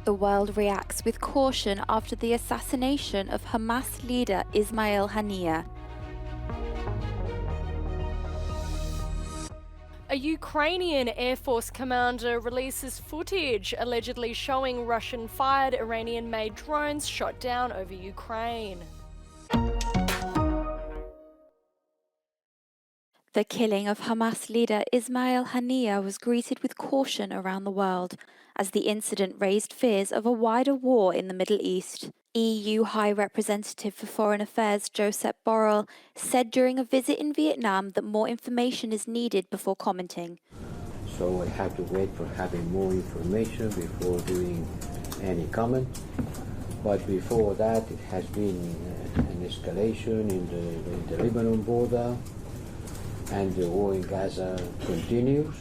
The world reacts with caution after the assassination of Hamas leader Ismail Haniyeh. A Ukrainian Air Force commander releases footage allegedly showing Russian-fired Iranian-made drones shot down over Ukraine. The killing of Hamas leader Ismail Haniyeh was greeted with caution around the world, as the incident raised fears of a wider war in the Middle East. EU High Representative for Foreign Affairs Josep Borrell said during a visit in Vietnam that more information is needed before commenting. So we have to wait for having more information before doing any comment. But before that, it has been an escalation in the Lebanon border, and the war in Gaza continues.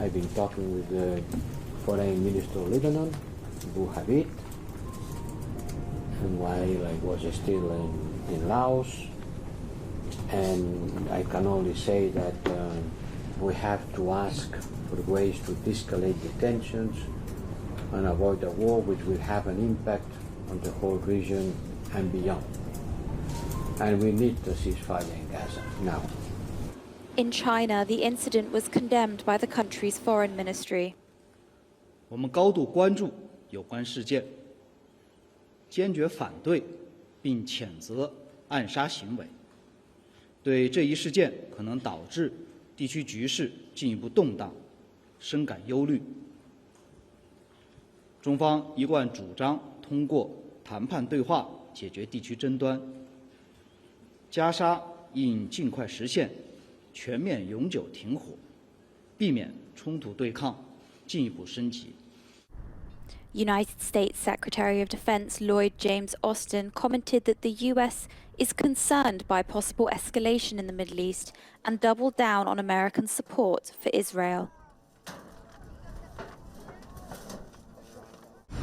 I've been talking with the Foreign Minister of Lebanon, Abu Habib, and while I was still in Laos, and I can only say that we have to ask for ways to de-escalate the tensions and avoid a war which will have an impact on the whole region and beyond. And we need a ceasefire in Gaza now. In China, the incident was condemned by the country's foreign ministry. 我们高度关注有关事件，坚决反对并谴责暗杀行为，对这一事件可能导致地区局势进一步动荡深感忧虑。中方一贯主张通过谈判对话解决地区争端，加沙应尽快实现全面永久停火，避免冲突对抗进一步升级。 United States Secretary of Defense Lloyd James Austin commented that the US is concerned by possible escalation in the Middle East and doubled down on American support for Israel.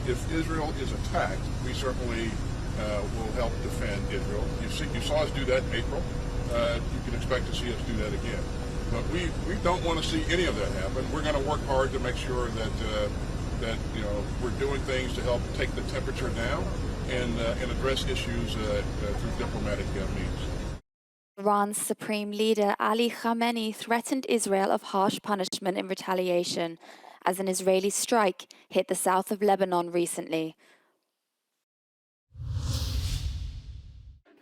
If Israel is attacked, we certainly will help defend Israel. You saw us do that in April. You can expect to see us do that again. But we don't want to see any of that happen. We're going to work hard to make sure that we're doing things to help take the temperature down and address issues through diplomatic means. Iran's supreme leader Ali Khamenei threatened Israel of harsh punishment in retaliation, as an Israeli strike hit the south of Lebanon recently.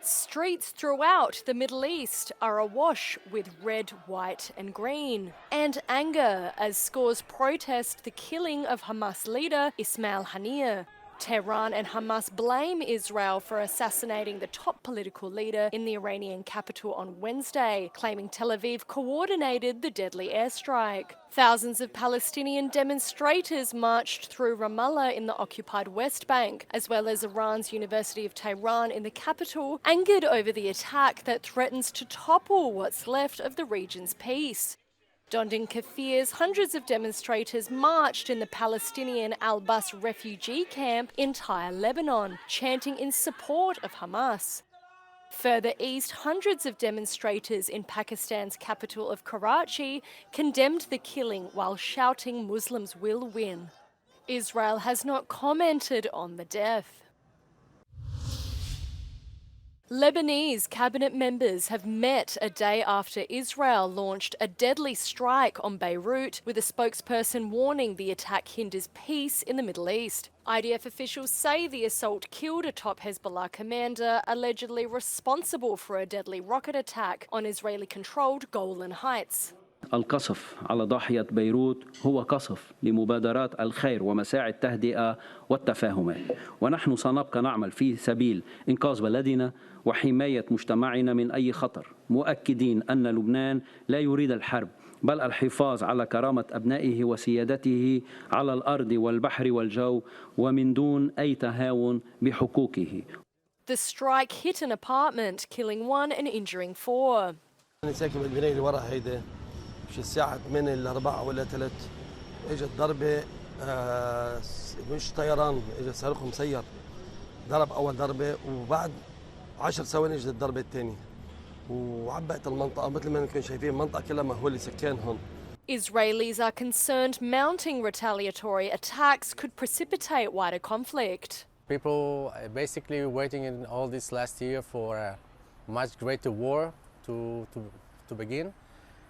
Streets throughout the Middle East are awash with red, white and green. And anger as scores protest the killing of Hamas leader Ismail Haniyeh. Tehran and Hamas blame Israel for assassinating the top political leader in the Iranian capital on Wednesday, claiming Tel Aviv coordinated the deadly airstrike. Thousands of Palestinian demonstrators marched through Ramallah in the occupied West Bank, as well as Iran's University of Tehran in the capital, angered over the attack that threatens to topple what's left of the region's peace. Donned in kaffirs, hundreds of demonstrators marched in the Palestinian Al-Bas refugee camp in Tyre, Lebanon, chanting in support of Hamas. Further east, hundreds of demonstrators in Pakistan's capital of Karachi condemned the killing while shouting Muslims will win. Israel has not commented on the death. Lebanese cabinet members have met a day after Israel launched a deadly strike on Beirut, with a spokesperson warning the attack hinders peace in the Middle East. IDF officials say the assault killed a top Hezbollah commander allegedly responsible for a deadly rocket attack on Israeli-controlled Golan Heights. القصف على ضاحية بيروت هو قصف لمبادرات الخير ومساعي التهدئة والتفاهم، ونحن سنبقى نعمل في سبيل إنقاذ بلدنا وحماية مجتمعنا من أي خطر، مؤكدين أن لبنان لا يريد الحرب بل الحفاظ على كرامة أبنائه وسيادته على الأرض والبحر والجو ومن دون أي تهاون بحقوقه. The strike hit an apartment, killing 1 and injuring 4. في الساعة 8 إلا 4 ولا 3 اجت ضربة مش طيران، اجت صاروخ مسير ضرب أول ضربة، وبعد 10 ثواني اجت الضربة الثانية وعبأت المنطقة. مثل ما انكم شايفين المنطقة كلها مهولة سكان هون. Israelis are concerned mounting retaliatory attacks could precipitate wider conflict. People are basically waiting in all this last year for a much greater war to begin,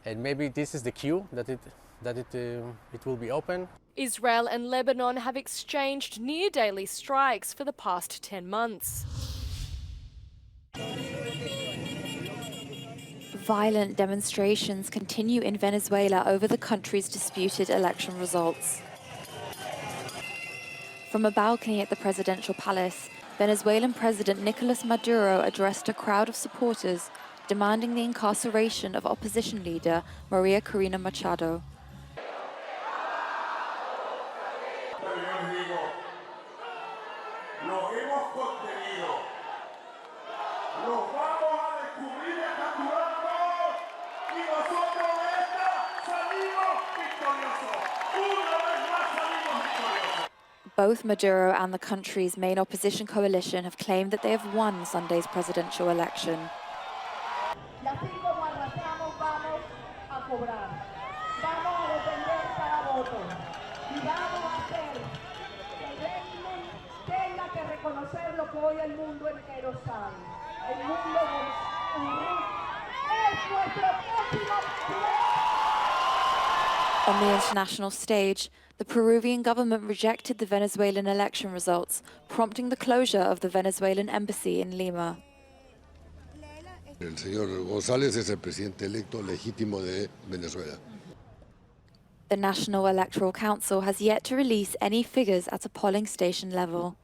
and maybe this is the cue that it will be open. Israel and Lebanon have exchanged near-daily strikes for the past 10 months. Violent demonstrations continue in Venezuela over the country's disputed election results. From a balcony at the presidential palace, Venezuelan President Nicolas Maduro addressed a crowd of supporters demanding the incarceration of opposition leader Maria Corina Machado. Both Maduro and the country's main opposition coalition have claimed that they have won Sunday's presidential election. On the international stage, the Peruvian government rejected the Venezuelan election results, prompting the closure of the Venezuelan embassy in Lima. El señor González es el presidente electo legítimo de Venezuela. The National Electoral Council has yet to release any figures at a polling station level.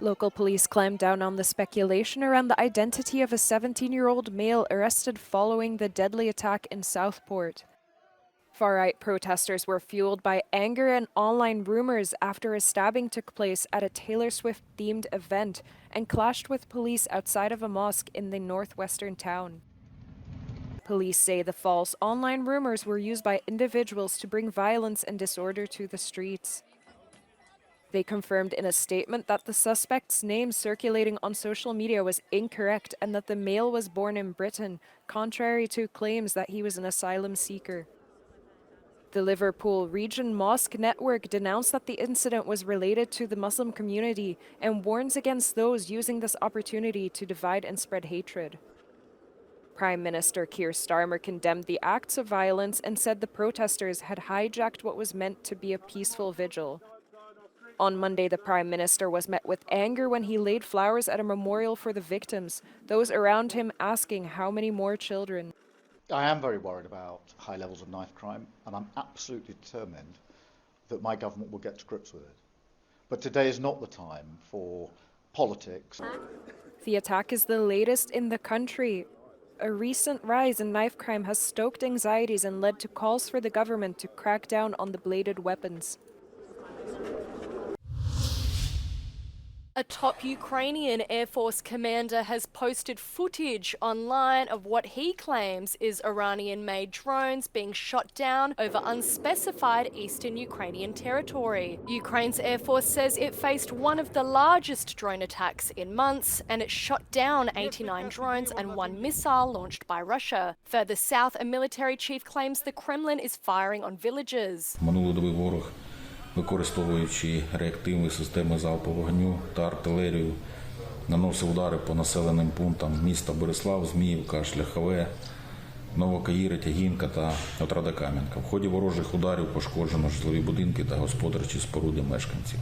Local police clamped down on the speculation around the identity of a 17-year-old male arrested following the deadly attack in Southport. Far-right protesters were fueled by anger and online rumors after a stabbing took place at a Taylor Swift-themed event and clashed with police outside of a mosque in the northwestern town. Police say the false online rumors were used by individuals to bring violence and disorder to the streets. They confirmed in a statement that the suspect's name circulating on social media was incorrect and that the male was born in Britain, contrary to claims that he was an asylum seeker. The Liverpool Region Mosque Network denounced that the incident was related to the Muslim community and warns against those using this opportunity to divide and spread hatred. Prime Minister Keir Starmer condemned the acts of violence and said the protesters had hijacked what was meant to be a peaceful vigil. On Monday, the Prime Minister was met with anger when he laid flowers at a memorial for the victims, those around him asking how many more children. I am very worried about high levels of knife crime, and I'm absolutely determined that my government will get to grips with it. But today is not the time for politics. The attack is the latest in the country. A recent rise in knife crime has stoked anxieties and led to calls for the government to crack down on the bladed weapons. A top Ukrainian Air Force commander has posted footage online of what he claims is Iranian-made drones being shot down over unspecified eastern Ukrainian territory. Ukraine's Air Force says it faced one of the largest drone attacks in months, and it shot down 89 drones and one missile launched by Russia. Further south, a military chief claims the Kremlin is firing on villages. Використовуючи реактивні системи залпового вогню та артилерію, наносив удари по населеним пунктам міста Борислав, Зміївка, Шляхове, Новокаїри, Тягінка та Отрада Кам'янка. В ході ворожих ударів пошкоджено житлові будинки та господарчі споруди мешканців.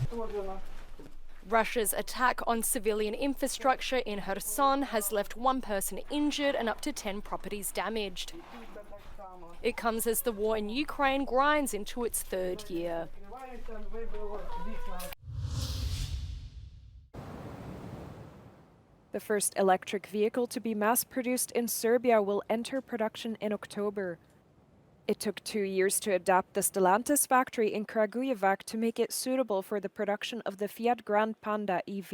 Russia's attack on civilian infrastructure in Kherson has left one person injured and up to 10 properties damaged. It comes as the war in Ukraine grinds into its third year. The first electric vehicle to be mass-produced in Serbia will enter production in October. It took 2 years to adapt the Stellantis factory in Kragujevac to make it suitable for the production of the Fiat Grand Panda EV.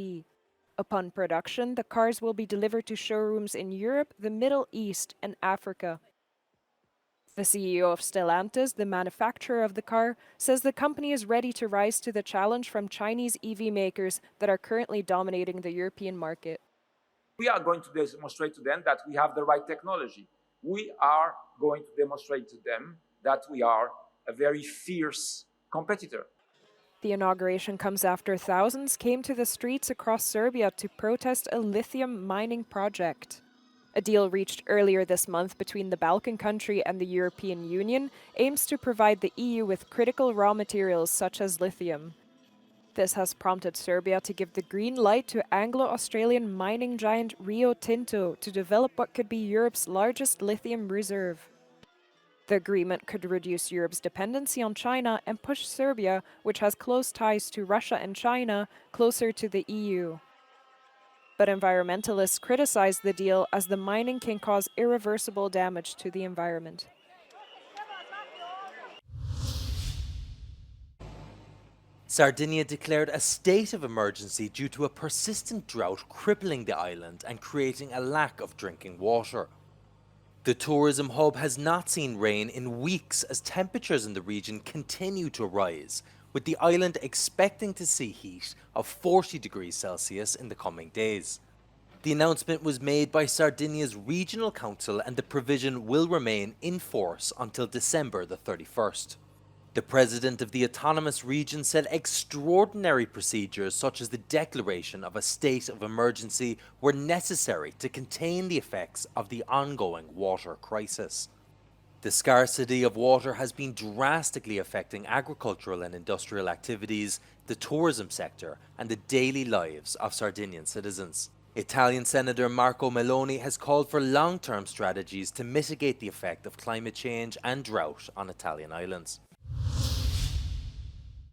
Upon production, the cars will be delivered to showrooms in Europe, the Middle East, and Africa. The CEO of Stellantis, the manufacturer of the car, says the company is ready to rise to the challenge from Chinese EV makers that are currently dominating the European market. We are going to demonstrate to them that we have the right technology. We are going to demonstrate to them that we are a very fierce competitor. The inauguration comes after thousands came to the streets across Serbia to protest a lithium mining project. A deal reached earlier this month between the Balkan country and the European Union aims to provide the EU with critical raw materials such as lithium. This has prompted Serbia to give the green light to Anglo-Australian mining giant Rio Tinto to develop what could be Europe's largest lithium reserve. The agreement could reduce Europe's dependency on China and push Serbia, which has close ties to Russia and China, closer to the EU. But environmentalists criticize the deal as the mining can cause irreversible damage to the environment. Sardinia declared a state of emergency due to a persistent drought crippling the island and creating a lack of drinking water. The tourism hub has not seen rain in weeks as temperatures in the region continue to rise, with the island expecting to see heat of 40 degrees Celsius in the coming days. The announcement was made by Sardinia's regional council and the provision will remain in force until December the 31st. The president of the autonomous region said extraordinary procedures such as the declaration of a state of emergency were necessary to contain the effects of the ongoing water crisis. The scarcity of water has been drastically affecting agricultural and industrial activities, the tourism sector, and the daily lives of Sardinian citizens. Italian Senator Marco Meloni has called for long-term strategies to mitigate the effect of climate change and drought on Italian islands.